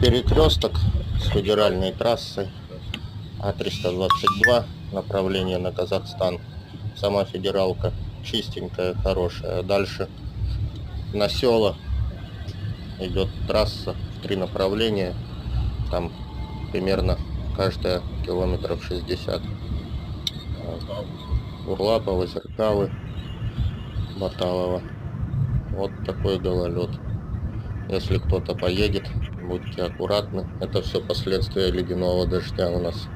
перекресток с федеральной трассой А-322, направление на Казахстан. Сама федералка чистенькая, хорошая. Дальше на села идет трасса в 3 направления. Там примерно каждая километров 60. Урлапова, Зеркалы, Баталова. Вот такой гололед. Если кто-то поедет, будьте аккуратны. Это все последствия ледяного дождя у нас.